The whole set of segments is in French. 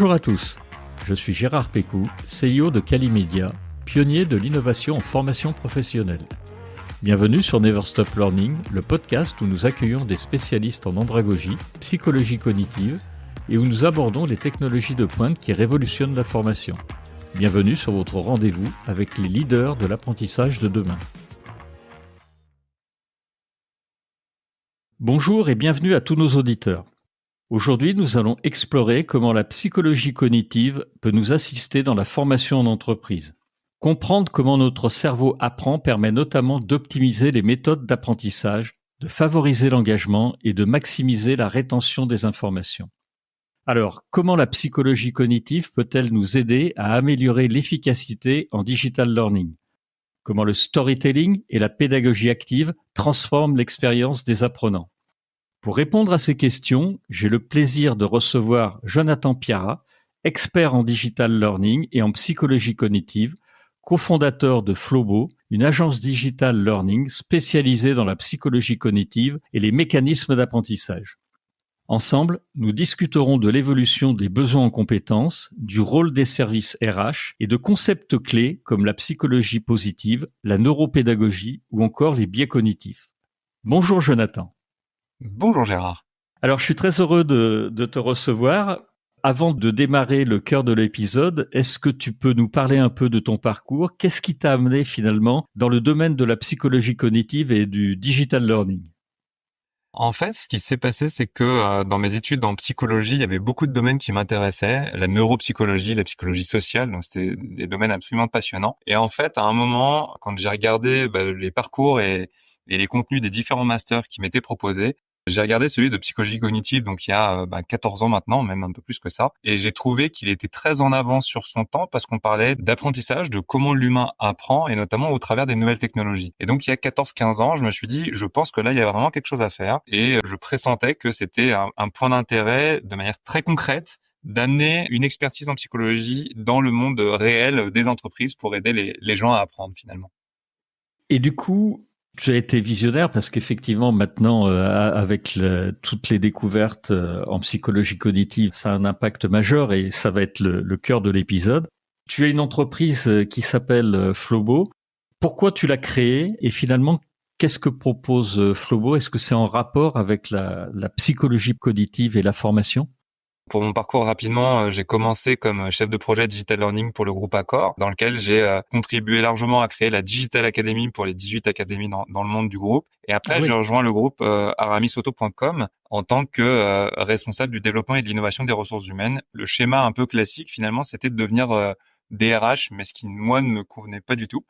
Bonjour à tous, je suis Gérard Pécou, CEO de Calimedia, pionnier de l'innovation en formation professionnelle. Bienvenue sur Never Stop Learning, le podcast où nous accueillons des spécialistes en andragogie, psychologie cognitive et où nous abordons les technologies de pointe qui révolutionnent la formation. Bienvenue sur votre rendez-vous avec les leaders de l'apprentissage de demain. Bonjour et bienvenue à tous nos auditeurs. Aujourd'hui, nous allons explorer comment la psychologie cognitive peut nous assister dans la formation en entreprise. Comprendre comment notre cerveau apprend permet notamment d'optimiser les méthodes d'apprentissage, de favoriser l'engagement et de maximiser la rétention des informations. Alors, comment la psychologie cognitive peut-elle nous aider à améliorer l'efficacité en digital learning ? Comment le storytelling et la pédagogie active transforment l'expérience des apprenants ? Pour répondre à ces questions, j'ai le plaisir de recevoir Jonathan Piara, expert en digital learning et en psychologie cognitive, cofondateur de Flobo, une agence digital learning spécialisée dans la psychologie cognitive et les mécanismes d'apprentissage. Ensemble, nous discuterons de l'évolution des besoins en compétences, du rôle des services RH et de concepts clés comme la psychologie positive, la neuropédagogie ou encore les biais cognitifs. Bonjour Jonathan. Bonjour Gérard. Alors, je suis très heureux de te recevoir. Avant de démarrer le cœur de l'épisode, est-ce que tu peux nous parler un peu de ton parcours ? Qu'est-ce qui t'a amené finalement dans le domaine de la psychologie cognitive et du digital learning ? En fait, ce qui s'est passé, c'est que dans mes études en psychologie, il y avait beaucoup de domaines qui m'intéressaient, la neuropsychologie, la psychologie sociale, donc c'était des domaines absolument passionnants. Et en fait, à un moment, quand j'ai regardé les parcours et les contenus des différents masters qui m'étaient proposés, j'ai regardé celui de psychologie cognitive, donc il y a 14 ans maintenant, même un peu plus que ça, et j'ai trouvé qu'il était très en avance sur son temps parce qu'on parlait d'apprentissage, de comment l'humain apprend, et notamment au travers des nouvelles technologies. Et donc il y a 14-15 ans, je me suis dit, je pense que là, il y a vraiment quelque chose à faire, et je pressentais que c'était un point d'intérêt de manière très concrète d'amener une expertise en psychologie dans le monde réel des entreprises pour aider les gens à apprendre finalement. Et du coup, tu as été visionnaire parce qu'effectivement maintenant, avec toutes les découvertes en psychologie cognitive, ça a un impact majeur et ça va être le cœur de l'épisode. Tu as une entreprise qui s'appelle Flobo. Pourquoi tu l'as créée et finalement, qu'est-ce que propose Flobo ? Est-ce que c'est en rapport avec la psychologie cognitive et la formation ? Pour mon parcours rapidement, j'ai commencé comme chef de projet Digital Learning pour le groupe Accor, dans lequel j'ai contribué largement à créer la Digital Academy pour les 18 académies dans le monde du groupe. Et après, j'ai rejoint le groupe aramisauto.com en tant que responsable du développement et de l'innovation des ressources humaines. Le schéma un peu classique, finalement, c'était de devenir DRH, mais ce qui, moi, ne me convenait pas du tout.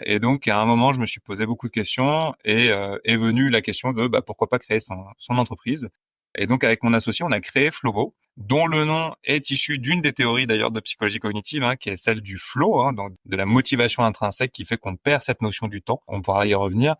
Et donc, à un moment, je me suis posé beaucoup de questions et est venue la question de pourquoi pas créer son entreprise. Et donc, avec mon associé, on a créé Flobo, dont le nom est issu d'une des théories d'ailleurs de psychologie cognitive, qui est celle du flow, donc de la motivation intrinsèque qui fait qu'on perd cette notion du temps. On pourra y revenir.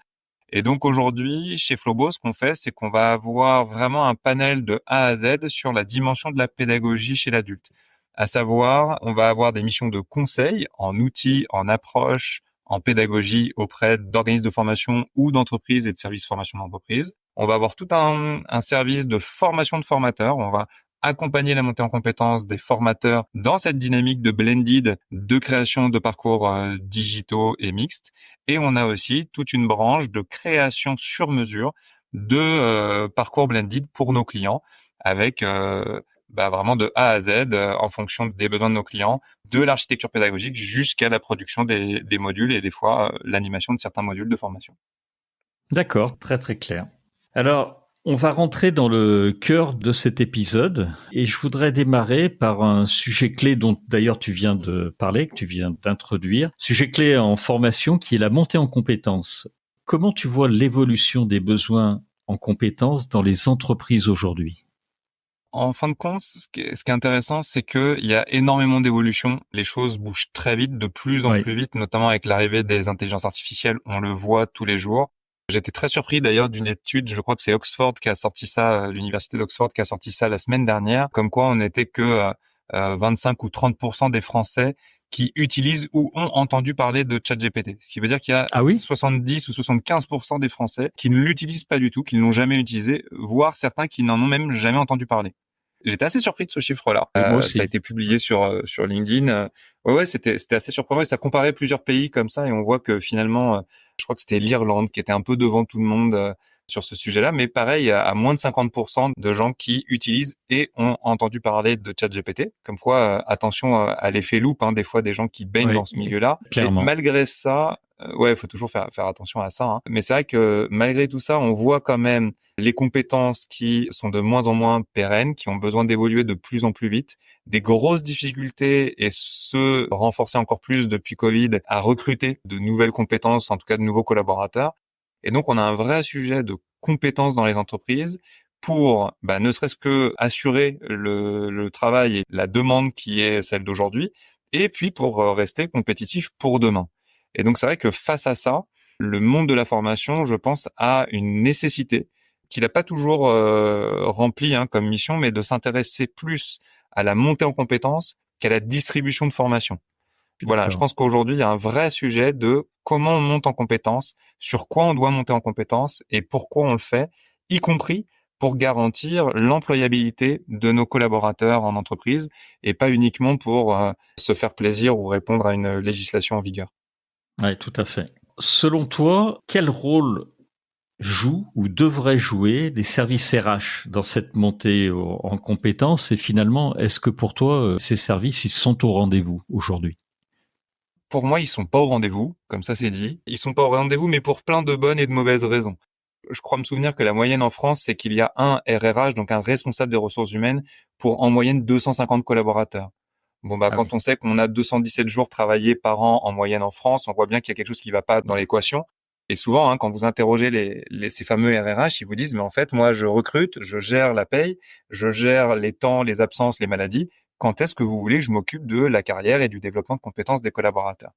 Et donc aujourd'hui, chez Flobo, ce qu'on fait, c'est qu'on va avoir vraiment un panel de A à Z sur la dimension de la pédagogie chez l'adulte. À savoir, on va avoir des missions de conseil en outils, en approche, en pédagogie auprès d'organismes de formation ou d'entreprises et de services formation d'entreprise. On va avoir tout un service de formation de formateurs. On va accompagner la montée en compétences des formateurs dans cette dynamique de blended, de création de parcours digitaux et mixtes. Et on a aussi toute une branche de création sur mesure de parcours blended pour nos clients avec vraiment de A à Z en fonction des besoins de nos clients, de l'architecture pédagogique jusqu'à la production des modules et des fois l'animation de certains modules de formation. D'accord, très très clair. Alors, on va rentrer dans le cœur de cet épisode et je voudrais démarrer par un sujet clé dont d'ailleurs tu viens de parler, que tu viens d'introduire. Sujet clé en formation qui est la montée en compétences. Comment tu vois l'évolution des besoins en compétences dans les entreprises aujourd'hui ? En fin de compte, ce qui est intéressant, c'est que il y a énormément d'évolutions. Les choses bougent très vite, de plus en plus vite, notamment avec l'arrivée des intelligences artificielles. On le voit tous les jours. J'étais très surpris d'ailleurs d'une étude, je crois que c'est Oxford qui a sorti ça, l'université d'Oxford qui a sorti ça la semaine dernière, comme quoi on n'était que 25 ou 30% des Français qui utilisent ou ont entendu parler de ChatGPT. Ce qui veut dire qu'il y a 70 ou 75% des Français qui ne l'utilisent pas du tout, qui ne l'ont jamais utilisé, voire certains qui n'en ont même jamais entendu parler. J'étais assez surpris de ce chiffre-là. Et moi aussi. Ça a été publié sur LinkedIn. Ouais, c'était assez surprenant et ça comparait plusieurs pays comme ça et on voit que finalement, je crois que c'était l'Irlande qui était un peu devant tout le monde sur ce sujet-là, mais pareil, il y a moins de 50% de gens qui utilisent et ont entendu parler de ChatGPT. Comme quoi, attention à l'effet loupe, hein, des fois des gens qui baignent Oui, dans ce milieu-là. Et clairement. malgré ça, ouais, il faut toujours faire attention à ça. Hein. Mais c'est vrai que malgré tout ça, on voit quand même les compétences qui sont de moins en moins pérennes, qui ont besoin d'évoluer de plus en plus vite, des grosses difficultés et se renforcer encore plus depuis Covid à recruter de nouvelles compétences, en tout cas de nouveaux collaborateurs. Et donc, on a un vrai sujet de compétences dans les entreprises pour, ne serait-ce que assurer le travail et la demande qui est celle d'aujourd'hui, et puis pour rester compétitif pour demain. Et donc, c'est vrai que face à ça, le monde de la formation, je pense, a une nécessité qu'il n'a pas toujours rempli comme mission, mais de s'intéresser plus à la montée en compétences qu'à la distribution de formation. Voilà, je D'accord. pense qu'aujourd'hui, il y a un vrai sujet de comment on monte en compétences, sur quoi on doit monter en compétences et pourquoi on le fait, y compris pour garantir l'employabilité de nos collaborateurs en entreprise et pas uniquement pour se faire plaisir ou répondre à une législation en vigueur. Oui, tout à fait. Selon toi, quel rôle jouent ou devraient jouer les services RH dans cette montée en compétences? Et finalement, est-ce que pour toi, ces services, ils sont au rendez-vous aujourd'hui? Pour moi, ils sont pas au rendez-vous, comme ça c'est dit. Ils sont pas au rendez-vous, mais pour plein de bonnes et de mauvaises raisons. Je crois me souvenir que la moyenne en France, c'est qu'il y a un RRH, donc un responsable des ressources humaines, pour en moyenne 250 collaborateurs. Bon, Ah quand oui. on sait qu'on a 217 jours travaillés par an en moyenne en France, on voit bien qu'il y a quelque chose qui va pas dans l'équation. Et souvent, quand vous interrogez ces fameux RRH, ils vous disent, mais en fait, moi, je recrute, je gère la paye, je gère les temps, les absences, les maladies. Quand est-ce que vous voulez que je m'occupe de la carrière et du développement de compétences des collaborateurs?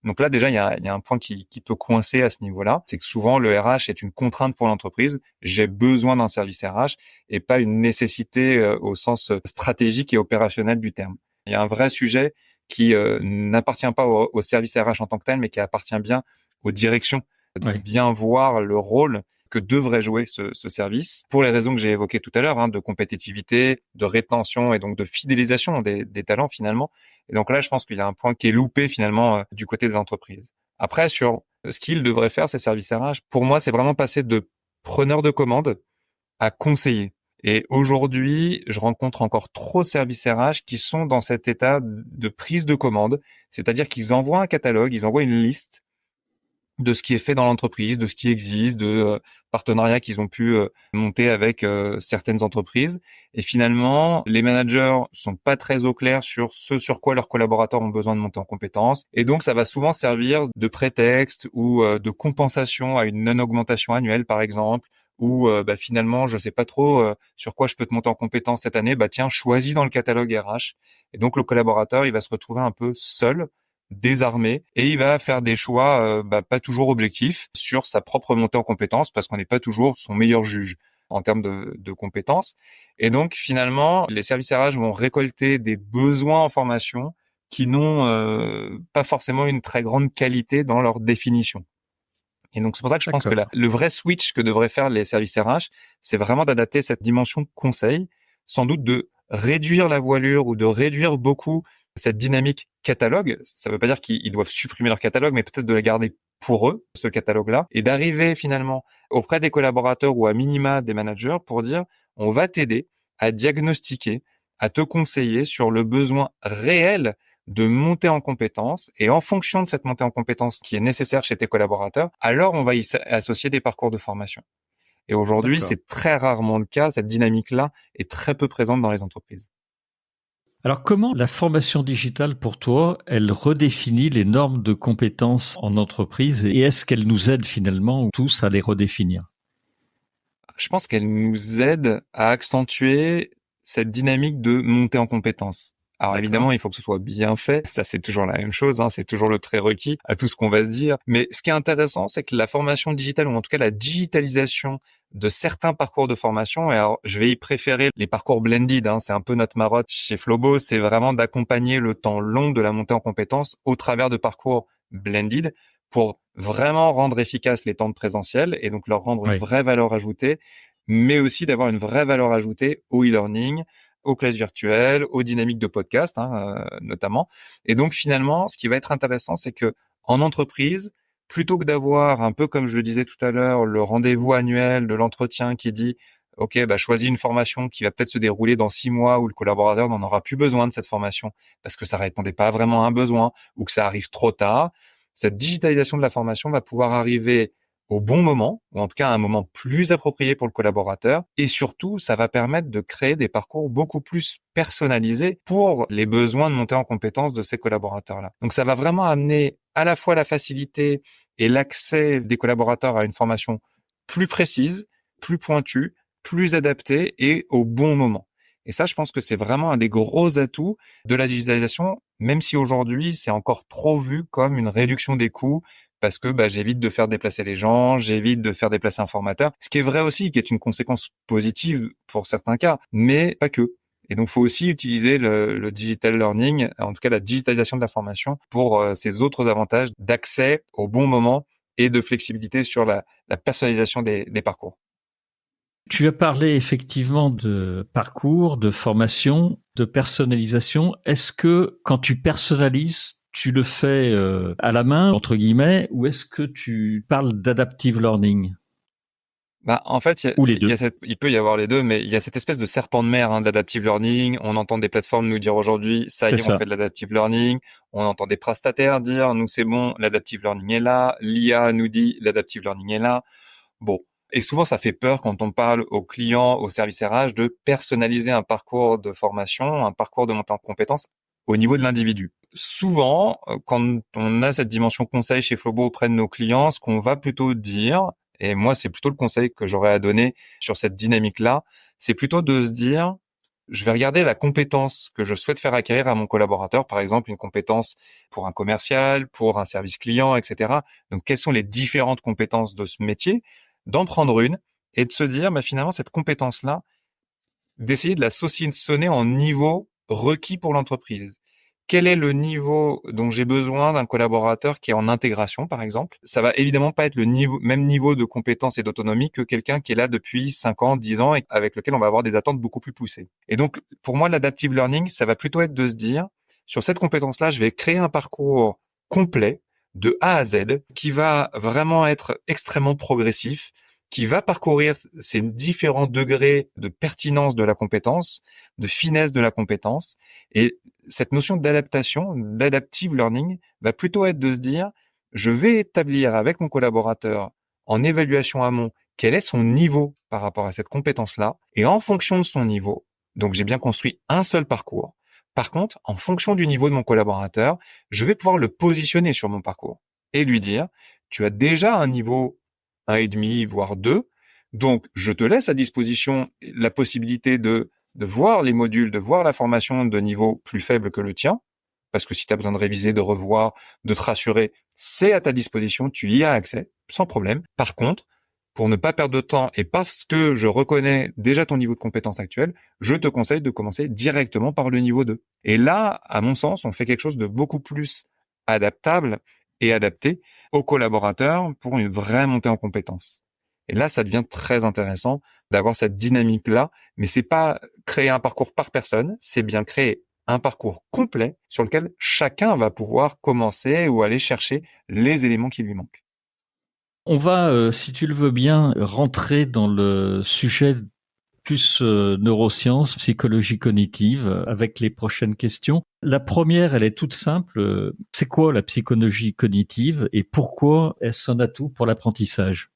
Donc là, déjà, il y a un point qui peut coincer à ce niveau-là. C'est que souvent, le RH est une contrainte pour l'entreprise. J'ai besoin d'un service RH et pas une nécessité au sens stratégique et opérationnel du terme. Il y a un vrai sujet qui n'appartient pas au service RH en tant que tel, mais qui appartient bien aux directions, de Oui. bien voir le rôle que devrait jouer ce service, pour les raisons que j'ai évoquées tout à l'heure, de compétitivité, de rétention et donc de fidélisation des talents finalement. Et donc là, je pense qu'il y a un point qui est loupé finalement du côté des entreprises. Après, sur ce qu'ils devraient faire, ces services RH, pour moi, c'est vraiment passer de preneur de commande à conseiller. Et aujourd'hui, je rencontre encore trop de services RH qui sont dans cet état de prise de commande, c'est-à-dire qu'ils envoient un catalogue, ils envoient une liste de ce qui est fait dans l'entreprise, de ce qui existe, de partenariats qu'ils ont pu monter avec certaines entreprises. Et finalement, les managers sont pas très au clair sur ce sur quoi leurs collaborateurs ont besoin de monter en compétences. Et donc, ça va souvent servir de prétexte ou de compensation à une non-augmentation annuelle, par exemple, ou finalement, je sais pas trop sur quoi je peux te monter en compétences cette année. Tiens, choisis dans le catalogue RH. Et donc, le collaborateur, il va se retrouver un peu seul, désarmé, et il va faire des choix pas toujours objectifs sur sa propre montée en compétences parce qu'on n'est pas toujours son meilleur juge en termes de compétences. Et donc finalement, les services RH vont récolter des besoins en formation qui n'ont pas forcément une très grande qualité dans leur définition. Et donc c'est pour ça que je pense que D'accord. le vrai switch que devraient faire les services RH, c'est vraiment d'adapter cette dimension conseil, sans doute de réduire la voilure ou de réduire beaucoup cette dynamique catalogue. Ça ne veut pas dire qu'ils doivent supprimer leur catalogue, mais peut-être de la garder pour eux, ce catalogue-là, et d'arriver finalement auprès des collaborateurs ou à minima des managers pour dire on va t'aider à diagnostiquer, à te conseiller sur le besoin réel de monter en compétences, et en fonction de cette montée en compétences qui est nécessaire chez tes collaborateurs, alors on va y associer des parcours de formation. Et aujourd'hui, D'accord. c'est très rarement le cas. Cette dynamique-là est très peu présente dans les entreprises. Alors, comment la formation digitale, pour toi, elle redéfinit les normes de compétences en entreprise et est-ce qu'elle nous aide finalement tous à les redéfinir? Je pense qu'elle nous aide à accentuer cette dynamique de montée en compétences. Alors D'accord. évidemment, il faut que ce soit bien fait. Ça, c'est toujours la même chose, c'est toujours le prérequis à tout ce qu'on va se dire. Mais ce qui est intéressant, c'est que la formation digitale, ou en tout cas la digitalisation de certains parcours de formation, et alors je vais y préférer les parcours blended, c'est un peu notre marotte chez Flobo, c'est vraiment d'accompagner le temps long de la montée en compétences au travers de parcours blended pour vraiment rendre efficaces les temps de présentiel et donc leur rendre une Oui. vraie valeur ajoutée, mais aussi d'avoir une vraie valeur ajoutée au e-learning aux classes virtuelles, aux dynamiques de podcast, notamment. Et donc finalement, ce qui va être intéressant, c'est que en entreprise, plutôt que d'avoir un peu comme je le disais tout à l'heure, le rendez-vous annuel de l'entretien qui dit OK, choisis une formation qui va peut-être se dérouler dans 6 mois où le collaborateur n'en aura plus besoin de cette formation parce que ça répondait pas vraiment à un besoin ou que ça arrive trop tard. Cette digitalisation de la formation va pouvoir arriver au bon moment, ou en tout cas à un moment plus approprié pour le collaborateur. Et surtout, ça va permettre de créer des parcours beaucoup plus personnalisés pour les besoins de monter en compétence de ces collaborateurs-là. Donc ça va vraiment amener à la fois la facilité et l'accès des collaborateurs à une formation plus précise, plus pointue, plus adaptée et au bon moment. Et ça, je pense que c'est vraiment un des gros atouts de la digitalisation, même si aujourd'hui, c'est encore trop vu comme une réduction des coûts, parce que j'évite de faire déplacer les gens, j'évite de faire déplacer un formateur, ce qui est vrai aussi, qui est une conséquence positive pour certains cas, mais pas que. Et donc, il faut aussi utiliser le digital learning, en tout cas la digitalisation de la formation, pour ces autres avantages d'accès au bon moment et de flexibilité sur la personnalisation des parcours. Tu as parlé effectivement de parcours, de formation, de personnalisation. Est-ce que quand tu personnalises, tu le fais à la main, entre guillemets, ou est-ce que tu parles d'adaptive learning? En fait, Ou les deux. il peut y avoir les deux, mais il y a cette espèce de serpent de mer d'adaptive learning. On entend des plateformes nous dire aujourd'hui, ça y est, on fait de l'adaptive learning. On entend des prestataires dire, nous c'est bon, l'adaptive learning est là. L'IA nous dit, l'adaptive learning est là. Bon. Et souvent, ça fait peur quand on parle aux clients, au service RH, de personnaliser un parcours de formation, un parcours de montée en compétences au niveau de l'individu. Souvent, quand on a cette dimension conseil chez Flobo auprès de nos clients, ce qu'on va plutôt dire, et moi, c'est plutôt le conseil que j'aurais à donner sur cette dynamique-là, c'est plutôt de se dire, je vais regarder la compétence que je souhaite faire acquérir à mon collaborateur, par exemple une compétence pour un commercial, pour un service client, etc. Donc, quelles sont les différentes compétences de ce métier? D'en prendre une et de se dire, finalement, cette compétence-là, d'essayer de la saucissonner en niveau requis pour l'entreprise. Quel est le niveau dont j'ai besoin d'un collaborateur qui est en intégration, par exemple? Ça va évidemment pas être le même niveau de compétence et d'autonomie que quelqu'un qui est là depuis 5 ans, 10 ans et avec lequel on va avoir des attentes beaucoup plus poussées. Et donc, pour moi, l'adaptive learning, ça va plutôt être de se dire, sur cette compétence-là, je vais créer un parcours complet de A à Z qui va vraiment être extrêmement progressif, qui va parcourir ces différents degrés de pertinence de la compétence, de finesse de la compétence. Et cette notion d'adaptation, d'adaptive learning, va plutôt être de se dire, je vais établir avec mon collaborateur en évaluation amont quel est son niveau par rapport à cette compétence-là. Et en fonction de son niveau, donc j'ai bien construit un seul parcours. Par contre, en fonction du niveau de mon collaborateur, je vais pouvoir le positionner sur mon parcours et lui dire, tu as déjà un niveau 1,5, voire 2. Donc, je te laisse à disposition la possibilité de voir les modules, de voir la formation de niveau plus faible que le tien. Parce que si tu as besoin de réviser, de revoir, de te rassurer, c'est à ta disposition, tu y as accès, sans problème. Par contre, pour ne pas perdre de temps et parce que je reconnais déjà ton niveau de compétence actuel, je te conseille de commencer directement par le niveau 2. Et là, à mon sens, on fait quelque chose de beaucoup plus adaptable et adapté aux collaborateurs pour une vraie montée en compétences. Et là, ça devient très intéressant d'avoir cette dynamique-là, mais c'est pas créer un parcours par personne, c'est bien créer un parcours complet sur lequel chacun va pouvoir commencer ou aller chercher les éléments qui lui manquent. On va, si tu le veux bien, rentrer dans le sujet plus neurosciences, psychologie cognitive, avec les prochaines questions. La première, elle est toute simple. C'est quoi la psychologie cognitive et pourquoi est-ce un atout pour l'apprentissage?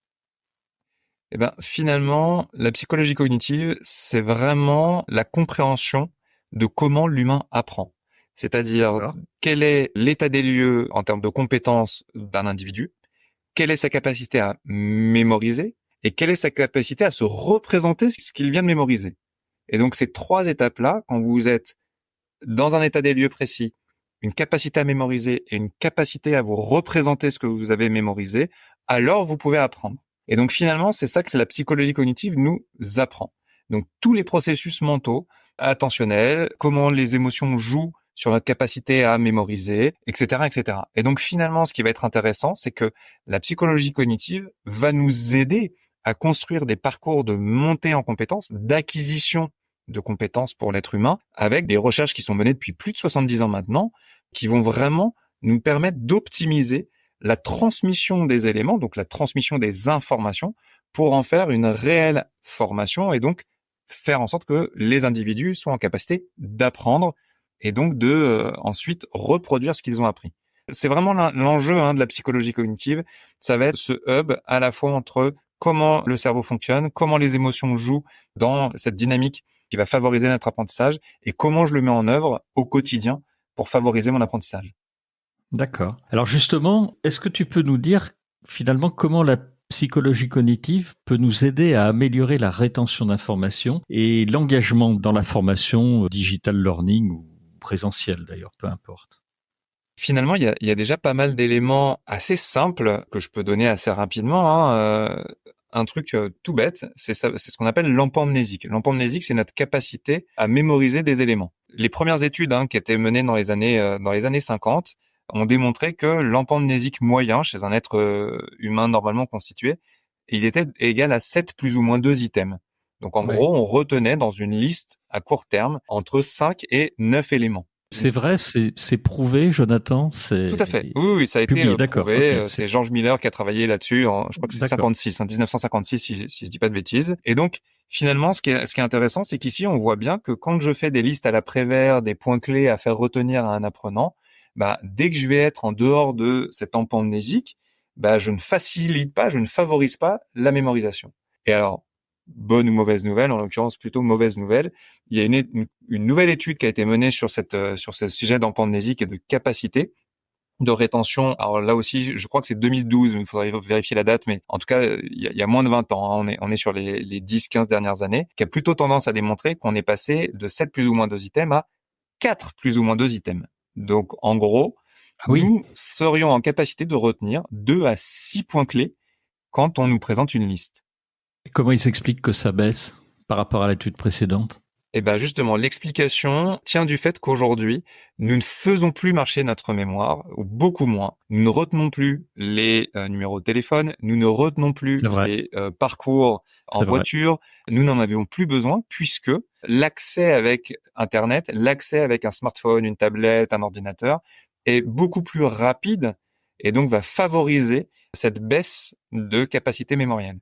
Finalement, la psychologie cognitive, c'est vraiment la compréhension de comment l'humain apprend. C'est-à-dire, quel est l'état des lieux en termes de compétences d'un individu, quelle est sa capacité à mémoriser et quelle est sa capacité à se représenter ce qu'il vient de mémoriser. Et donc, ces 3 étapes-là, quand vous êtes dans un état des lieux précis, une capacité à mémoriser et une capacité à vous représenter ce que vous avez mémorisé, alors vous pouvez apprendre. Et donc finalement, c'est ça que la psychologie cognitive nous apprend. Donc tous les processus mentaux, attentionnels, comment les émotions jouent sur notre capacité à mémoriser, etc., etc. Et donc finalement, ce qui va être intéressant, c'est que la psychologie cognitive va nous aider à construire des parcours de montée en compétences, d'acquisition de compétences pour l'être humain, avec des recherches qui sont menées depuis plus de 70 ans maintenant, qui vont vraiment nous permettre d'optimiser la transmission des éléments, donc la transmission des informations, pour en faire une réelle formation et donc faire en sorte que les individus soient en capacité d'apprendre et donc de ensuite reproduire ce qu'ils ont appris. C'est vraiment l'enjeu de la psychologie cognitive. Ça va être ce hub à la fois entre comment le cerveau fonctionne, comment les émotions jouent dans cette dynamique qui va favoriser notre apprentissage et comment je le mets en œuvre au quotidien pour favoriser mon apprentissage. D'accord. Alors justement, est-ce que tu peux nous dire finalement comment la psychologie cognitive peut nous aider à améliorer la rétention d'informations et l'engagement dans la formation digital learning ou présentielle d'ailleurs, peu importe? Finalement, il y a déjà pas mal d'éléments assez simples que je peux donner assez rapidement. Un truc tout bête, c'est ce qu'on appelle l'empamnésique. L'empamnésique, c'est notre capacité à mémoriser des éléments. Les premières études qui étaient menées dans les années 50 ont démontré que l'empamnésique moyen chez un être humain normalement constitué, il était égal à 7 plus ou moins 2 items. Donc en gros, on retenait dans une liste à court terme entre 5 et 9 éléments. C'est vrai, c'est prouvé, Jonathan. Tout à fait. Oui, ça a été prouvé. Okay. C'est George Miller qui a travaillé là-dessus. Je crois que c'est 1956, si je dis pas de bêtises. Et donc, finalement, ce qui est intéressant, c'est qu'ici, on voit bien que quand je fais des listes à la Prévert, des points clés à faire retenir à un apprenant, dès que je vais être en dehors de cet empamnésique, je ne facilite pas, je ne favorise pas la mémorisation. Et alors, bonne ou mauvaise nouvelle, en l'occurrence plutôt mauvaise nouvelle, il y a une nouvelle étude qui a été menée sur ce sujet d'empamnésique et de capacité de rétention. Alors là aussi, je crois que c'est 2012, il faudrait vérifier la date, mais en tout cas, il y a moins de 20 ans, on est sur les 10-15 dernières années, qui a plutôt tendance à démontrer qu'on est passé de 7 plus ou moins 2 items à 4 plus ou moins 2 items. Donc en gros, nous serions en capacité de retenir 2 à 6 points clés quand on nous présente une liste. Comment il s'explique que ça baisse par rapport à l'étude précédente? Eh ben justement, l'explication tient du fait qu'aujourd'hui, nous ne faisons plus marcher notre mémoire, ou beaucoup moins. Nous ne retenons plus les numéros de téléphone, nous ne retenons plus les parcours en voiture, nous n'en avions plus besoin puisque l'accès avec Internet, l'accès avec un smartphone, une tablette, un ordinateur est beaucoup plus rapide et donc va favoriser cette baisse de capacité mémorielle.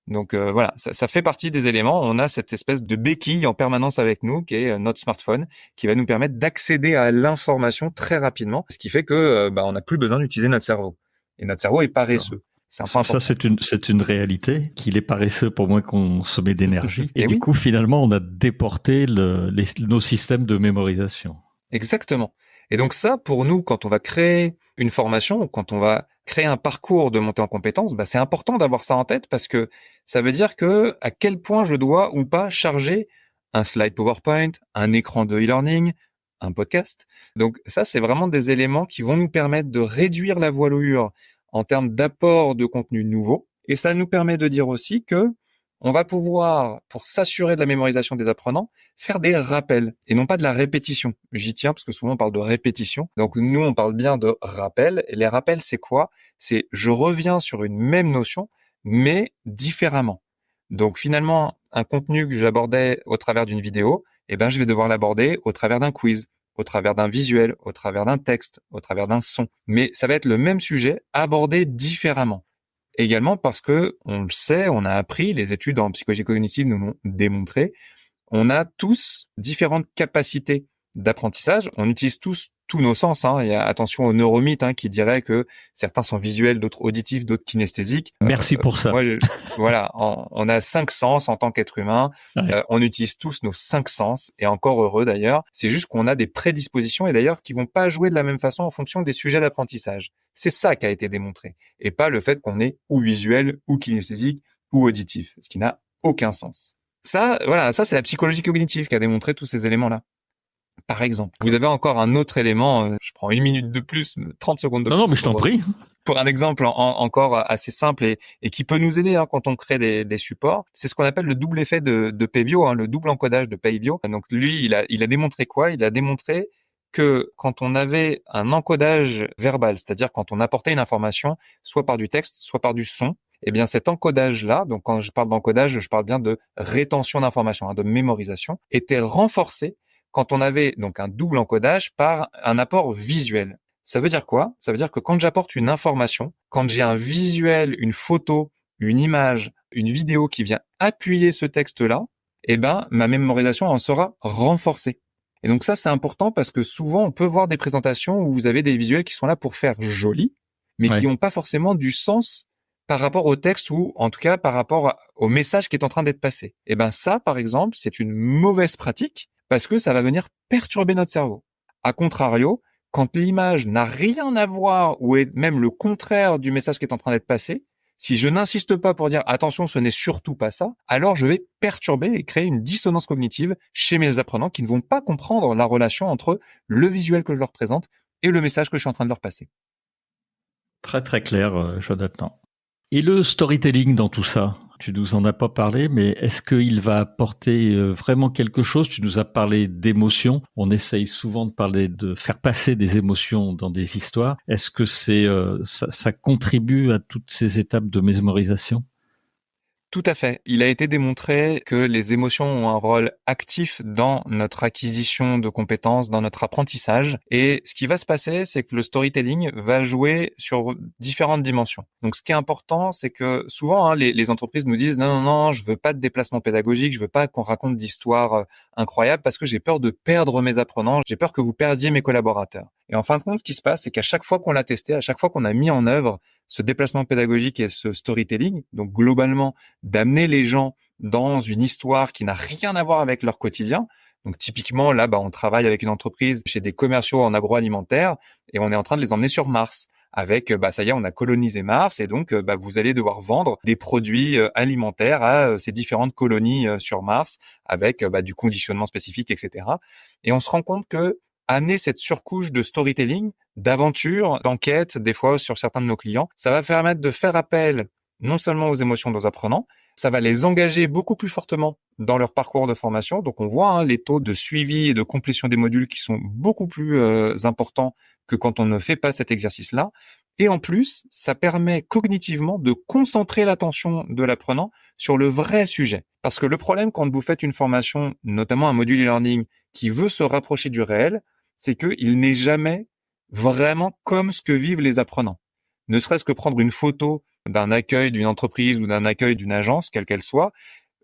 Donc voilà, ça fait partie des éléments. On a cette espèce de béquille en permanence avec nous, qui est notre smartphone, qui va nous permettre d'accéder à l'information très rapidement, ce qui fait que on n'a plus besoin d'utiliser notre cerveau. Et notre cerveau est paresseux. C'est un point important. Ça, c'est une réalité, qu'il est paresseux pour moins consommer d'énergie. Et du coup, finalement, on a déporté nos systèmes de mémorisation. Exactement. Et donc ça, pour nous, quand on va créer une formation, quand on va créer un parcours de montée en compétences, c'est important d'avoir ça en tête parce que ça veut dire que à quel point je dois ou pas charger un slide PowerPoint, un écran de e-learning, un podcast. Donc ça, c'est vraiment des éléments qui vont nous permettre de réduire la voilure en termes d'apport de contenu nouveau. Et ça nous permet de dire aussi que on va pouvoir, pour s'assurer de la mémorisation des apprenants, faire des rappels et non pas de la répétition. J'y tiens parce que souvent on parle de répétition. Donc nous, on parle bien de rappels. Et les rappels, c'est quoi? C'est je reviens sur une même notion, mais différemment. Donc finalement, un contenu que j'abordais au travers d'une vidéo, je vais devoir l'aborder au travers d'un quiz, au travers d'un visuel, au travers d'un texte, au travers d'un son. Mais ça va être le même sujet abordé différemment. Également parce que, on le sait, on a appris, les études en psychologie cognitive nous l'ont démontré, on a tous différentes capacités d'apprentissage. On utilise tous nos sens. Il y a attention au neuromythe qui dirait que certains sont visuels, d'autres auditifs, d'autres kinesthésiques. Merci pour ça. Voilà, on a 5 sens en tant qu'être humain. On utilise tous nos 5 sens et encore heureux d'ailleurs. C'est juste qu'on a des prédispositions et d'ailleurs qui vont pas jouer de la même façon en fonction des sujets d'apprentissage. C'est ça qui a été démontré et pas le fait qu'on est ou visuel ou kinesthésique ou auditif, ce qui n'a aucun sens. Ça, c'est la psychologie cognitive qui a démontré tous ces éléments-là. Par exemple, vous avez encore un autre élément, je prends 1 minute de plus, 30 secondes de plus. Non, mais je t'en prie. Pour un exemple encore assez simple et qui peut nous aider quand on crée des supports, c'est ce qu'on appelle le double effet de Pevio, le double encodage de Pevio. Donc lui, il a démontré quoi? Il a démontré que quand on avait un encodage verbal, c'est-à-dire quand on apportait une information, soit par du texte, soit par du son, Eh bien, cet encodage-là, donc quand je parle d'encodage, je parle bien de rétention d'informations, de mémorisation, était renforcé quand on avait donc un double encodage par un apport visuel. Ça veut dire quoi? Ça veut dire que quand j'apporte une information, quand j'ai un visuel, une photo, une image, une vidéo qui vient appuyer ce texte-là, eh ben, ma mémorisation en sera renforcée. Et donc ça, c'est important parce que souvent, on peut voir des présentations où vous avez des visuels qui sont là pour faire joli, mais qui Ouais. n'ont pas forcément du sens par rapport au texte ou en tout cas par rapport au message qui est en train d'être passé. Et ben ça, par exemple, c'est une mauvaise pratique parce que ça va venir perturber notre cerveau. A contrario, quand l'image n'a rien à voir ou est même le contraire du message qui est en train d'être passé, si je n'insiste pas pour dire attention, ce n'est surtout pas ça, alors je vais perturber et créer une dissonance cognitive chez mes apprenants qui ne vont pas comprendre la relation entre le visuel que je leur présente et le message que je suis en train de leur passer. Très très clair, Jonathan. Et le storytelling dans tout ça, tu nous en as pas parlé, mais est-ce qu'il va apporter vraiment quelque chose? Tu nous as parlé d'émotions. On essaye souvent de parler de faire passer des émotions dans des histoires. Est-ce que ça contribue à toutes ces étapes de mémorisation? Tout à fait. Il a été démontré que les émotions ont un rôle actif dans notre acquisition de compétences, dans notre apprentissage. Et ce qui va se passer, c'est que le storytelling va jouer sur différentes dimensions. Donc, ce qui est important, c'est que souvent, les entreprises nous disent non, je veux pas de déplacement pédagogique, je veux pas qu'on raconte d'histoires incroyables parce que j'ai peur de perdre mes apprenants, j'ai peur que vous perdiez mes collaborateurs. Et en fin de compte, ce qui se passe, c'est qu'à chaque fois qu'on l'a testé, à chaque fois qu'on a mis en œuvre ce déplacement pédagogique et ce storytelling, donc globalement, d'amener les gens dans une histoire qui n'a rien à voir avec leur quotidien. Donc typiquement, là, on travaille avec une entreprise chez des commerciaux en agroalimentaire et on est en train de les emmener sur Mars. Avec, ça y est, on a colonisé Mars et donc, vous allez devoir vendre des produits alimentaires à ces différentes colonies sur Mars avec du conditionnement spécifique, etc. Et on se rend compte que amener cette surcouche de storytelling, d'aventure, d'enquête, des fois sur certains de nos clients, ça va permettre de faire appel non seulement aux émotions de nos apprenants, ça va les engager beaucoup plus fortement dans leur parcours de formation. Donc on voit les taux de suivi et de complétion des modules qui sont beaucoup plus importants que quand on ne fait pas cet exercice-là. Et en plus, ça permet cognitivement de concentrer l'attention de l'apprenant sur le vrai sujet. Parce que le problème quand vous faites une formation, notamment un module e-learning, qui veut se rapprocher du réel, c'est qu'il n'est jamais vraiment comme ce que vivent les apprenants. Ne serait-ce que prendre une photo d'un accueil d'une entreprise ou d'un accueil d'une agence, quelle qu'elle soit,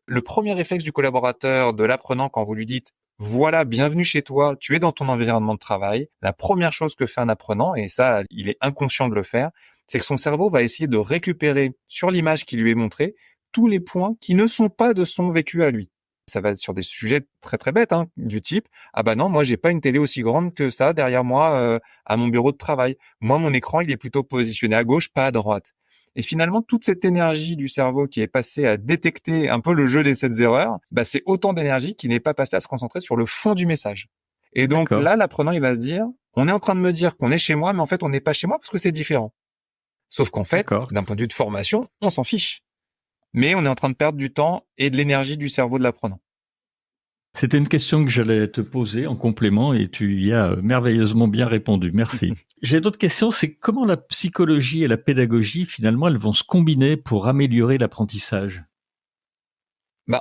le premier réflexe du collaborateur, de l'apprenant, quand vous lui dites « Voilà, bienvenue chez toi, tu es dans ton environnement de travail », la première chose que fait un apprenant, et ça, il est inconscient de le faire, c'est que son cerveau va essayer de récupérer sur l'image qui lui est montrée tous les points qui ne sont pas de son vécu à lui. Ça va être sur des sujets très très bêtes, du type « Ah bah non, moi j'ai pas une télé aussi grande que ça derrière moi à mon bureau de travail. Moi, mon écran, il est plutôt positionné à gauche, pas à droite. » Et finalement, toute cette énergie du cerveau qui est passée à détecter un peu le jeu des 7 erreurs, c'est autant d'énergie qui n'est pas passée à se concentrer sur le fond du message. Et donc D'accord. là, l'apprenant, il va se dire, on est en train de me dire qu'on est chez moi, mais en fait, on n'est pas chez moi parce que c'est différent. Sauf qu'en fait, D'accord. d'un point de vue de formation, on s'en fiche. Mais on est en train de perdre du temps et de l'énergie du cerveau de l'apprenant. C'était une question que j'allais te poser en complément et tu y as merveilleusement bien répondu. Merci. J'ai d'autres questions. C'est comment la psychologie et la pédagogie, finalement, elles vont se combiner pour améliorer l'apprentissage?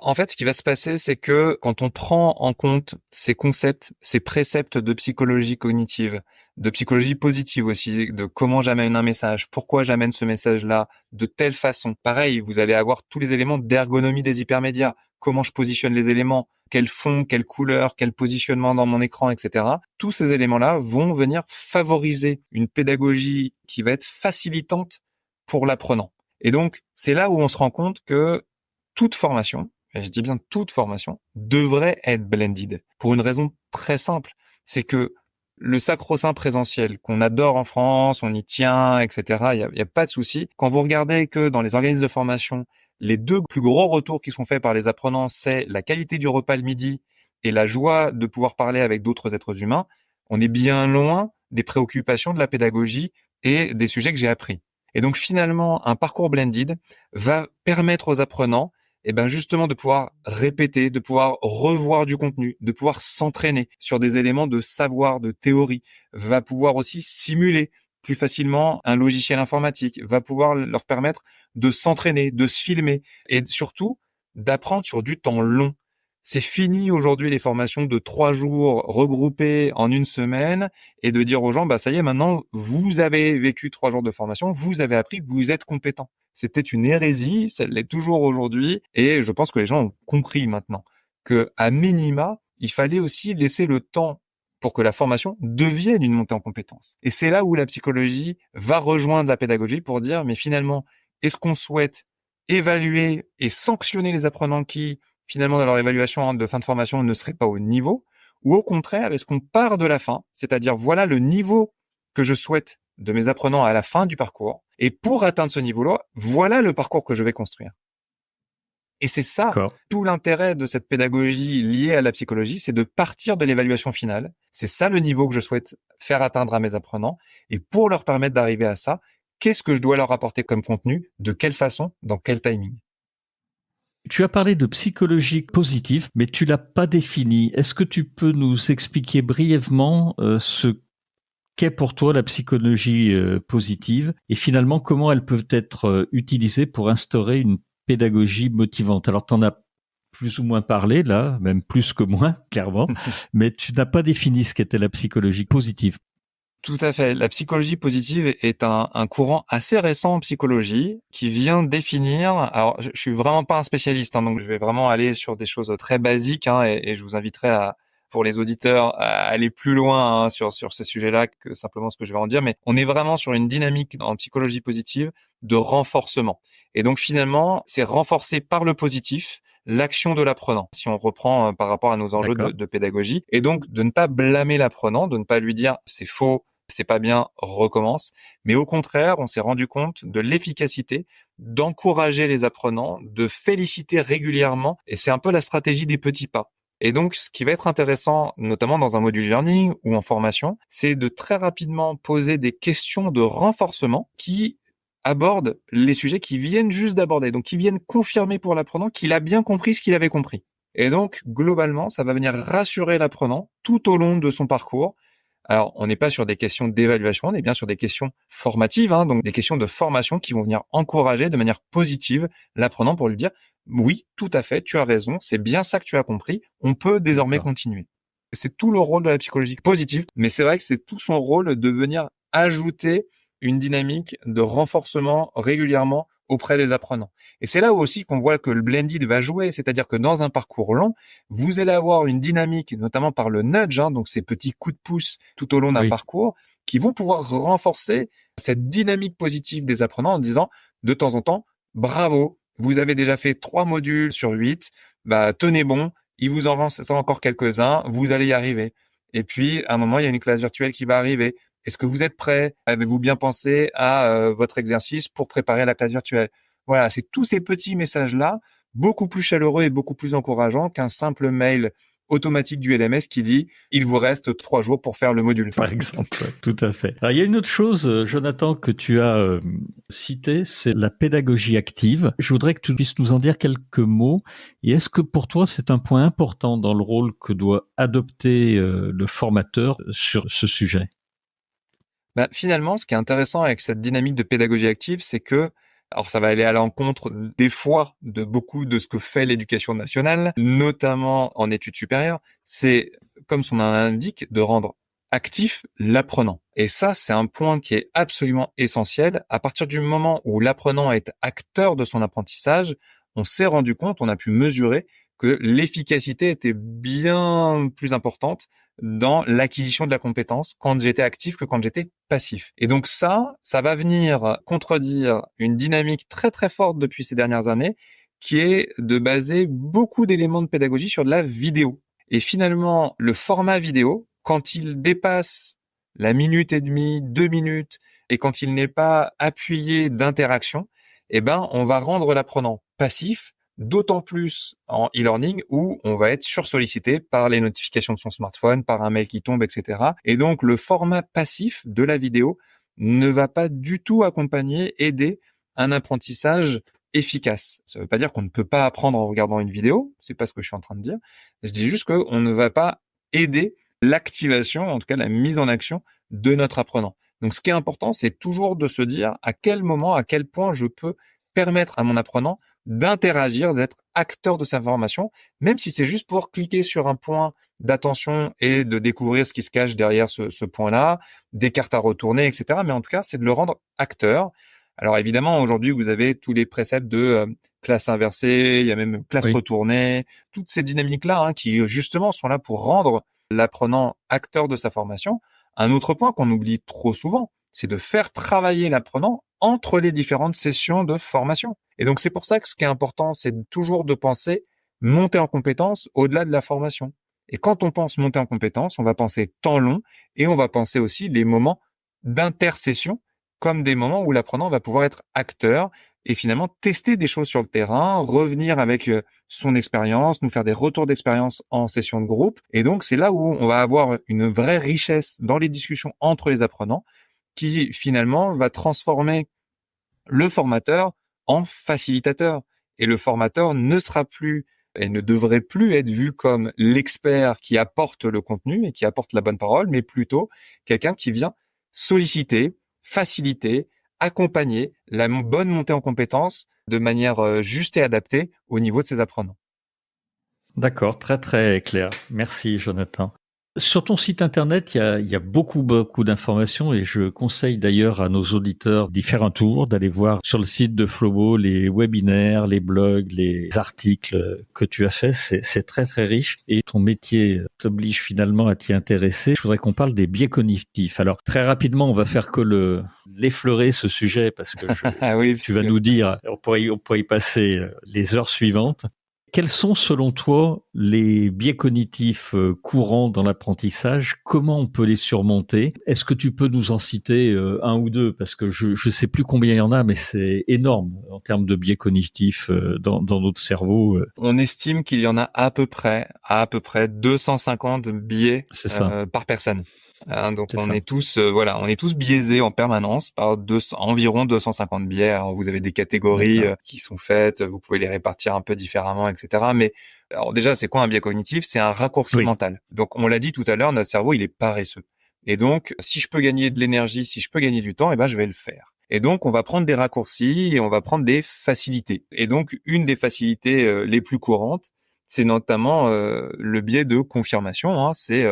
En fait, ce qui va se passer, c'est que quand on prend en compte ces concepts, ces préceptes de psychologie cognitive, de psychologie positive aussi, de comment j'amène un message, pourquoi j'amène ce message-là, de telle façon. Pareil, vous allez avoir tous les éléments d'ergonomie des hypermédias, comment je positionne les éléments, quel fond, quelle couleur, quel positionnement dans mon écran, etc. Tous ces éléments-là vont venir favoriser une pédagogie qui va être facilitante pour l'apprenant. Et donc, c'est là où on se rend compte que toute formation, et je dis bien toute formation, devrait être blended. Pour une raison très simple, c'est que le sacro-saint présentiel qu'on adore en France, on y tient, etc., il y a pas de souci. Quand vous regardez que dans les organismes de formation, les deux plus gros retours qui sont faits par les apprenants, c'est la qualité du repas le midi et la joie de pouvoir parler avec d'autres êtres humains, on est bien loin des préoccupations de la pédagogie et des sujets que j'ai appris. Et donc finalement, un parcours blended va permettre aux apprenants justement de pouvoir répéter, de pouvoir revoir du contenu, de pouvoir s'entraîner sur des éléments de savoir, de théorie, va pouvoir aussi simuler plus facilement un logiciel informatique, va pouvoir leur permettre de s'entraîner, de se filmer et surtout d'apprendre sur du temps long. C'est fini aujourd'hui les formations de 3 jours regroupées en une semaine et de dire aux gens, ça y est, maintenant, vous avez vécu 3 jours de formation, vous avez appris, vous êtes compétent. C'était une hérésie, ça l'est toujours aujourd'hui et je pense que les gens ont compris maintenant que, à minima, il fallait aussi laisser le temps pour que la formation devienne une montée en compétences. Et c'est là où la psychologie va rejoindre la pédagogie pour dire, mais finalement, est-ce qu'on souhaite évaluer et sanctionner les apprenants qui, finalement, dans leur évaluation de fin de formation, ne seraient pas au niveau? Ou au contraire, est-ce qu'on part de la fin? C'est-à-dire, voilà le niveau que je souhaite de mes apprenants à la fin du parcours. Et pour atteindre ce niveau-là, voilà le parcours que je vais construire. Et c'est ça, tout l'intérêt de cette pédagogie liée à la psychologie, c'est de partir de l'évaluation finale. C'est ça le niveau que je souhaite faire atteindre à mes apprenants. Et pour leur permettre d'arriver à ça, qu'est-ce que je dois leur apporter comme contenu? De quelle façon? Dans quel timing? Tu as parlé de psychologie positive, mais tu l'as pas défini. Est-ce que tu peux nous expliquer brièvement ce qu'est pour toi la psychologie positive et finalement comment elle peut être utilisée pour instaurer une pédagogie motivante? Alors, tu en as plus ou moins parlé là, même plus que moins, clairement, mais tu n'as pas défini ce qu'était la psychologie positive. Tout à fait. La psychologie positive est un courant assez récent en psychologie qui vient définir. Alors, je suis vraiment pas un spécialiste, donc je vais vraiment aller sur des choses très basiques, et je vous inviterai pour les auditeurs, à aller plus loin sur ces sujets-là que simplement ce que je vais en dire. Mais on est vraiment sur une dynamique en psychologie positive de renforcement. Et donc finalement, c'est renforcé par le positif l'action de l'apprenant, si on reprend par rapport à nos enjeux de pédagogie, et donc de ne pas blâmer l'apprenant, de ne pas lui dire c'est faux, c'est pas bien, recommence, mais au contraire, on s'est rendu compte de l'efficacité d'encourager les apprenants, de féliciter régulièrement, et c'est un peu la stratégie des petits pas. Et donc, ce qui va être intéressant, notamment dans un module e-learning ou en formation, c'est de très rapidement poser des questions de renforcement qui aborde les sujets qui viennent juste d'aborder, donc qui viennent confirmer pour l'apprenant qu'il a bien compris ce qu'il avait compris. Et donc, globalement, ça va venir rassurer l'apprenant tout au long de son parcours. Alors, on n'est pas sur des questions d'évaluation, on est bien sur des questions formatives, donc des questions de formation qui vont venir encourager de manière positive l'apprenant pour lui dire « Oui, tout à fait, tu as raison, c'est bien ça que tu as compris, on peut désormais continuer ». C'est tout le rôle de la psychologie positive, mais c'est vrai que c'est tout son rôle de venir ajouter une dynamique de renforcement régulièrement auprès des apprenants. Et c'est là aussi qu'on voit que le blended va jouer, c'est-à-dire que dans un parcours long, vous allez avoir une dynamique, notamment par le nudge, donc ces petits coups de pouce tout au long d'un parcours, qui vont pouvoir renforcer cette dynamique positive des apprenants en disant, de temps en temps, bravo, vous avez déjà fait 3 modules sur 8, tenez bon, il vous en reste encore quelques-uns, vous allez y arriver. Et puis, à un moment, il y a une classe virtuelle qui va arriver. Est-ce que vous êtes prêts? Avez-vous bien pensé à votre exercice pour préparer la classe virtuelle? Voilà, c'est tous ces petits messages-là, beaucoup plus chaleureux et beaucoup plus encourageants qu'un simple mail automatique du LMS qui dit « Il vous reste 3 jours pour faire le module ». Par exemple, tout à fait. Alors, il y a une autre chose, Jonathan, que tu as cité, c'est la pédagogie active. Je voudrais que tu puisses nous en dire quelques mots. Et est-ce que pour toi, c'est un point important dans le rôle que doit adopter le formateur sur ce sujet? Finalement, ce qui est intéressant avec cette dynamique de pédagogie active, c'est que, alors ça va aller à l'encontre des fois de beaucoup de ce que fait l'éducation nationale, notamment en études supérieures, c'est, comme son nom l'indique, de rendre actif l'apprenant. Et ça, c'est un point qui est absolument essentiel. À partir du moment où l'apprenant est acteur de son apprentissage, on s'est rendu compte, on a pu mesurer que l'efficacité était bien plus importante dans l'acquisition de la compétence quand j'étais actif que quand j'étais passif. Et donc ça va venir contredire une dynamique très très forte depuis ces dernières années qui est de baser beaucoup d'éléments de pédagogie sur de la vidéo. Et finalement, le format vidéo, quand il dépasse la minute et demie, 2 minutes, et quand il n'est pas appuyé d'interaction, on va rendre l'apprenant passif, d'autant plus en e-learning où on va être sursollicité par les notifications de son smartphone, par un mail qui tombe, etc. Et donc, le format passif de la vidéo ne va pas du tout accompagner, aider un apprentissage efficace. Ça ne veut pas dire qu'on ne peut pas apprendre en regardant une vidéo, c'est pas ce que je suis en train de dire. Je dis juste qu'on ne va pas aider l'activation, en tout cas la mise en action de notre apprenant. Donc, ce qui est important, c'est toujours de se dire à quel moment, à quel point je peux permettre à mon apprenant d'interagir, d'être acteur de sa formation, même si c'est juste pour cliquer sur un point d'attention et de découvrir ce qui se cache derrière ce point-là, des cartes à retourner, etc. Mais en tout cas, c'est de le rendre acteur. Alors évidemment, aujourd'hui, vous avez tous les préceptes de classe inversée, il y a même classe Oui. retournée, toutes ces dynamiques-là qui justement sont là pour rendre l'apprenant acteur de sa formation. Un autre point qu'on oublie trop souvent, c'est de faire travailler l'apprenant entre les différentes sessions de formation. Et donc c'est pour ça que ce qui est important, c'est toujours de penser monter en compétence au-delà de la formation. Et quand on pense monter en compétence, on va penser temps long et on va penser aussi les moments d'intercession comme des moments où l'apprenant va pouvoir être acteur et finalement tester des choses sur le terrain, revenir avec son expérience, nous faire des retours d'expérience en session de groupe. Et donc, c'est là où on va avoir une vraie richesse dans les discussions entre les apprenants qui finalement va transformer le formateur en facilitateur. Et le formateur ne sera plus et ne devrait plus être vu comme l'expert qui apporte le contenu et qui apporte la bonne parole, mais plutôt quelqu'un qui vient solliciter, faciliter, accompagner la bonne montée en compétences de manière juste et adaptée au niveau de ses apprenants. D'accord, très très clair. Merci Jonathan. Sur ton site internet, il y a beaucoup d'informations et je conseille d'ailleurs à nos auditeurs d'y faire un tour, d'aller voir sur le site de Flobo les webinaires, les blogs, les articles que tu as fait. C'est très très riche et ton métier t'oblige finalement à t'y intéresser. Je voudrais qu'on parle des biais cognitifs. Alors très rapidement, on va faire que l'effleurer ce sujet parce que Ah oui, tu vas nous dire, on pourrait y passer les heures suivantes. Quels sont, selon toi, les biais cognitifs courants dans l'apprentissage? Comment on peut les surmonter? Est-ce que tu peux nous en citer un ou deux? Parce que je ne sais plus combien il y en a, mais c'est énorme en termes de biais cognitifs dans notre cerveau. On estime qu'il y en a à peu près 250 biais C'est ça, par personne. Donc c'est on ça. est tous on est tous biaisés en permanence par environ 250 biais. Alors, vous avez des catégories D'accord. qui sont faites, vous pouvez les répartir un peu différemment, etc. Mais alors déjà, c'est quoi un biais cognitif? C'est un raccourci Oui, mental. Donc on l'a dit tout à l'heure, notre cerveau il est paresseux. Et donc si je peux gagner de l'énergie, si je peux gagner du temps, je vais le faire. Et donc on va prendre des raccourcis et on va prendre des facilités. Et donc une des facilités les plus courantes, c'est notamment le biais de confirmation. C'est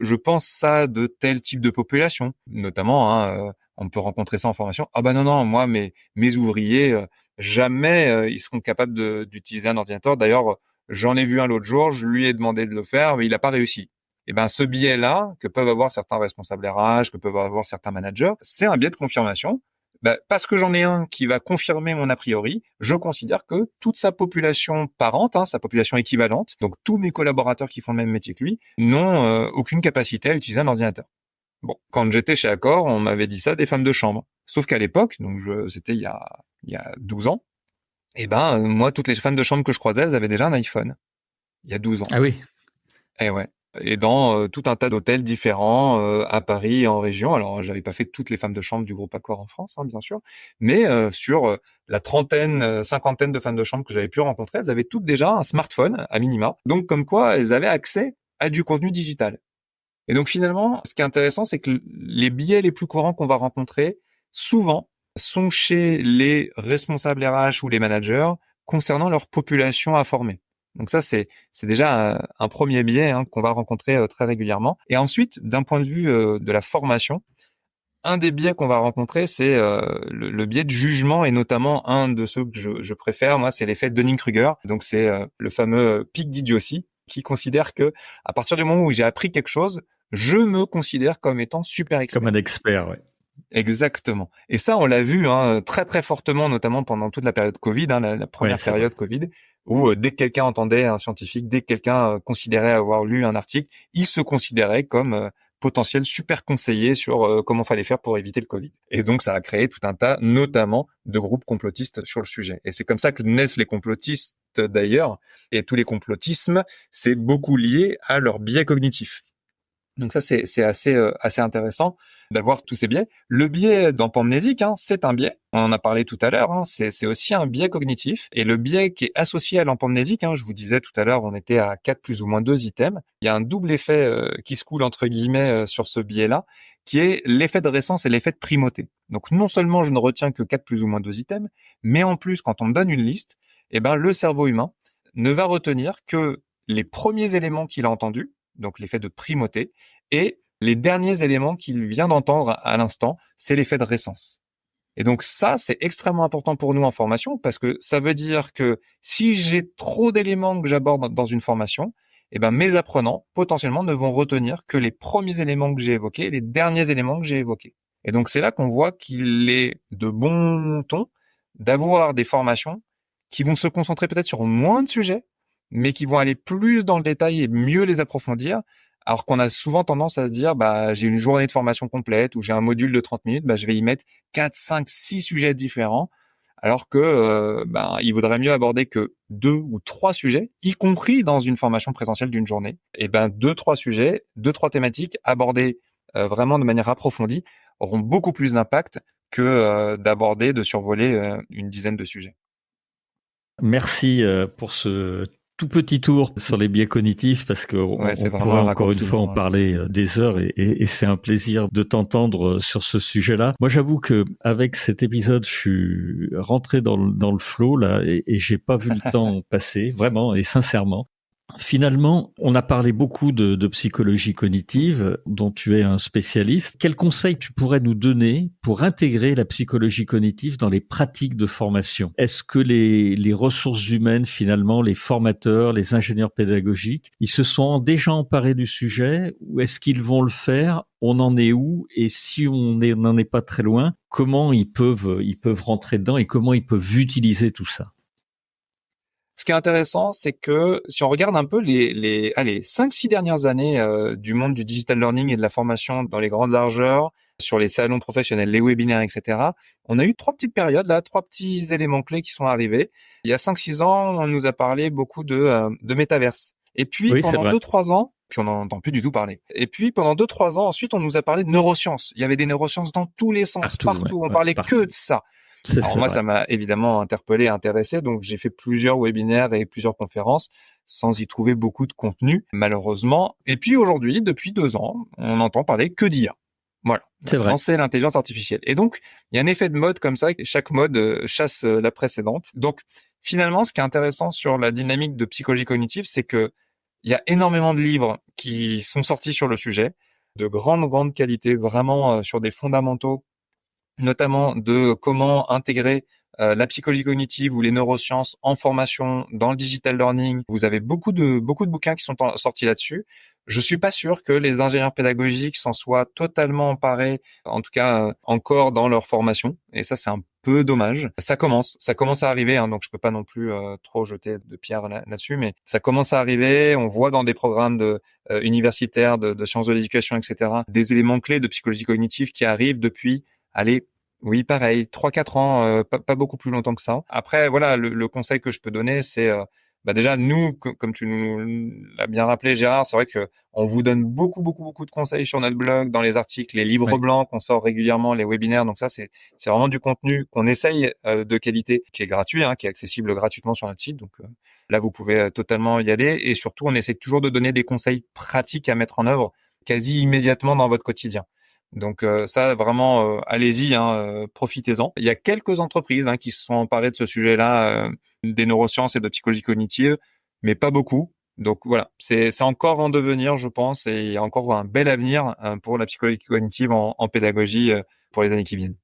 je pense ça de tel type de population, notamment. On peut rencontrer ça en formation. Ah bah non, moi mes ouvriers jamais ils seront capables d'utiliser un ordinateur. D'ailleurs, j'en ai vu un l'autre jour, je lui ai demandé de le faire, mais il n'a pas réussi. Et ben ce biais-là que peuvent avoir certains responsables RH, que peuvent avoir certains managers, c'est un biais de confirmation. Parce que j'en ai un qui va confirmer mon a priori, je considère que toute sa population parente, sa population équivalente, donc tous mes collaborateurs qui font le même métier que lui, n'ont aucune capacité à utiliser un ordinateur. Bon, quand j'étais chez Accor, on m'avait dit ça des femmes de chambre. Sauf qu'à l'époque, donc c'était il y a 12 ans, moi, toutes les femmes de chambre que je croisais, elles avaient déjà un iPhone. Il y a 12 ans. ah oui, Et ouais. Et dans tout un tas d'hôtels différents à Paris et en région. Alors, j'avais pas fait toutes les femmes de chambre du groupe Accor en France, bien sûr, mais sur la trentaine, cinquantaine de femmes de chambre que j'avais pu rencontrer, elles avaient toutes déjà un smartphone à minima. Donc, comme quoi, elles avaient accès à du contenu digital. Et donc, finalement, ce qui est intéressant, c'est que les biais les plus courants qu'on va rencontrer, souvent, sont chez les responsables RH ou les managers concernant leur population à former. Donc ça, c'est déjà un premier biais qu'on va rencontrer très régulièrement. Et ensuite, d'un point de vue de la formation, un des biais qu'on va rencontrer, c'est le biais de jugement, et notamment un de ceux que je préfère, moi, c'est l'effet Dunning-Kruger. Donc c'est le fameux pic d'idiotie qui considère que à partir du moment où j'ai appris quelque chose, je me considère comme étant super comme expert. un expert, ouais. Exactement. Et ça, on l'a vu très très fortement, notamment pendant toute la période Covid, la Ouais, première c'est vrai. période Covid, où dès que quelqu'un entendait un scientifique, dès que quelqu'un considérait avoir lu un article, il se considérait comme potentiel super conseiller sur comment fallait faire pour éviter le Covid. Et donc, ça a créé tout un tas, notamment, de groupes complotistes sur le sujet. Et c'est comme ça que naissent les complotistes d'ailleurs. Et tous les complotismes, c'est beaucoup lié à leur biais cognitif. Donc ça, c'est assez intéressant d'avoir tous ces biais. Le biais d'empamnésique, c'est un biais. On en a parlé tout à l'heure. C'est aussi un biais cognitif. Et le biais qui est associé à l'empamnésique, je vous disais tout à l'heure, on était à 4 plus ou moins 2 items. Il y a un double effet qui se coule entre guillemets sur ce biais-là, qui est l'effet de récence et l'effet de primauté. Donc non seulement je ne retiens que 4 plus ou moins 2 items, mais en plus, quand on me donne une liste, le cerveau humain ne va retenir que les premiers éléments qu'il a entendus, donc l'effet de primauté, et les derniers éléments qu'il vient d'entendre à l'instant, c'est l'effet de récence. Et donc ça, c'est extrêmement important pour nous en formation, parce que ça veut dire que si j'ai trop d'éléments que j'aborde dans une formation, mes apprenants, potentiellement, ne vont retenir que les premiers éléments que j'ai évoqués, les derniers éléments que j'ai évoqués. Et donc c'est là qu'on voit qu'il est de bon ton d'avoir des formations qui vont se concentrer peut-être sur moins de sujets, mais qui vont aller plus dans le détail et mieux les approfondir, alors qu'on a souvent tendance à se dire, j'ai une journée de formation complète ou j'ai un module de 30 minutes, je vais y mettre 4, 5, 6 sujets différents, alors que il vaudrait mieux aborder que 2 ou 3 sujets, y compris dans une formation présentielle d'une journée. Et 2, 3 sujets, 2, 3 thématiques abordées vraiment de manière approfondie auront beaucoup plus d'impact que de survoler une dizaine de sujets. Merci pour ce tout petit tour sur les biais cognitifs, parce qu'on pourrait encore une fois en parler des heures, et c'est un plaisir de t'entendre sur ce sujet-là. Moi, j'avoue que avec cet épisode, je suis rentré dans le flow là, et j'ai pas vu le temps passer, vraiment et sincèrement. Finalement, on a parlé beaucoup de psychologie cognitive, dont tu es un spécialiste. Quels conseils tu pourrais nous donner pour intégrer la psychologie cognitive dans les pratiques de formation? Est-ce que les ressources humaines, finalement, les formateurs, les ingénieurs pédagogiques, ils se sont déjà emparés du sujet, ou est-ce qu'ils vont le faire? On en est où? Et si on n'en est pas très loin, comment ils peuvent rentrer dedans et comment ils peuvent utiliser tout ça? Ce qui est intéressant, c'est que si on regarde un peu les 5-6 dernières années du monde du digital learning et de la formation dans les grandes largeurs, sur les salons professionnels, les webinaires, etc., on a eu 3 petites périodes, 3 petits éléments clés qui sont arrivés. Il y a 5-6 ans, on nous a parlé beaucoup de métaverse. Et puis, pendant 2-3 ans, puis on n'en entend plus du tout parler. Et puis, pendant 2-3 ans, ensuite, on nous a parlé de neurosciences. Il y avait des neurosciences dans tous les sens, partout. On parlait que de ça. Alors moi, ça m'a évidemment interpellé, intéressé, donc j'ai fait plusieurs webinaires et plusieurs conférences sans y trouver beaucoup de contenu, malheureusement. Et puis aujourd'hui, depuis 2 ans, on n'entend parler que d'IA. Voilà. C'est vrai. C'est l'intelligence artificielle. Et donc, il y a un effet de mode comme ça, chaque mode chasse la précédente. Donc, finalement, ce qui est intéressant sur la dynamique de psychologie cognitive, c'est que il y a énormément de livres qui sont sortis sur le sujet, de grande qualité, vraiment sur des fondamentaux, notamment de comment intégrer la psychologie cognitive ou les neurosciences en formation dans le digital learning. Vous avez beaucoup de bouquins qui sont sortis là-dessus. Je suis pas sûr que les ingénieurs pédagogiques s'en soient totalement emparés, en tout cas encore dans leur formation. Et ça, c'est un peu dommage. Ça commence à arriver, donc je peux pas non plus trop jeter de pierre là-dessus, mais ça commence à arriver. On voit dans des programmes universitaires de sciences de l'éducation, etc., des éléments clés de psychologie cognitive qui arrivent depuis, allez, oui, pareil, 3-4 ans, pas beaucoup plus longtemps que ça. Après, voilà, le conseil que je peux donner, c'est déjà nous, comme tu nous l'as bien rappelé, Gérard, c'est vrai que on vous donne beaucoup de conseils sur notre blog, dans les articles, les livres blancs qu'on sort régulièrement, les webinaires. Donc ça, c'est vraiment du contenu qu'on essaye de qualité, qui est gratuit, qui est accessible gratuitement sur notre site. Donc là, vous pouvez totalement y aller. Et surtout, on essaie toujours de donner des conseils pratiques à mettre en œuvre quasi immédiatement dans votre quotidien. Donc ça, vraiment, allez-y, profitez-en. Il y a quelques entreprises qui se sont emparées de ce sujet-là, des neurosciences et de psychologie cognitive, mais pas beaucoup. Donc voilà, c'est encore en devenir, je pense, et il y a encore un bel avenir pour la psychologie cognitive en pédagogie pour les années qui viennent.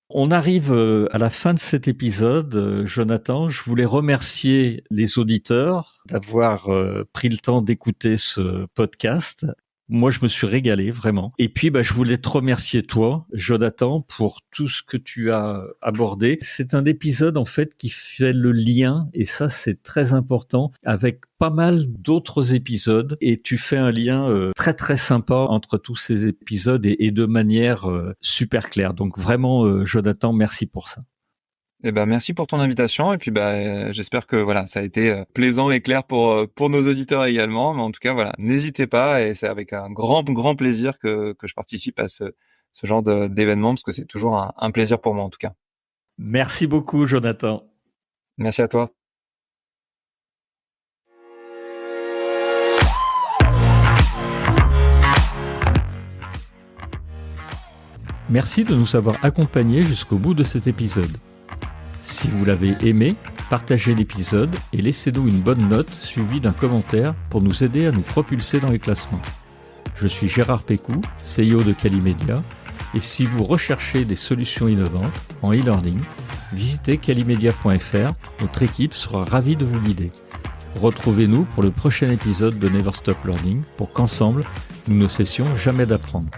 On arrive à la fin de cet épisode, Jonathan. Je voulais remercier les auditeurs d'avoir pris le temps d'écouter ce podcast. Moi, je me suis régalé, vraiment. Et puis, je voulais te remercier, toi, Jonathan, pour tout ce que tu as abordé. C'est un épisode, en fait, qui fait le lien, et ça, c'est très important, avec pas mal d'autres épisodes. Et tu fais un lien très, très sympa entre tous ces épisodes et de manière super claire. Donc, vraiment, Jonathan, merci pour ça. Merci pour ton invitation et puis j'espère que voilà, ça a été plaisant et clair pour nos auditeurs également. Mais en tout cas voilà, n'hésitez pas et c'est avec un grand plaisir que je participe à ce genre d'événement parce que c'est toujours un plaisir pour moi en tout cas. Merci beaucoup, Jonathan. Merci à toi. Merci de nous avoir accompagnés jusqu'au bout de cet épisode. Si vous l'avez aimé, partagez l'épisode et laissez-nous une bonne note suivie d'un commentaire pour nous aider à nous propulser dans les classements. Je suis Gérard Pécou, CEO de Calimedia, et si vous recherchez des solutions innovantes en e-learning, visitez calimedia.fr, notre équipe sera ravie de vous guider. Retrouvez-nous pour le prochain épisode de Never Stop Learning pour qu'ensemble, nous ne cessions jamais d'apprendre.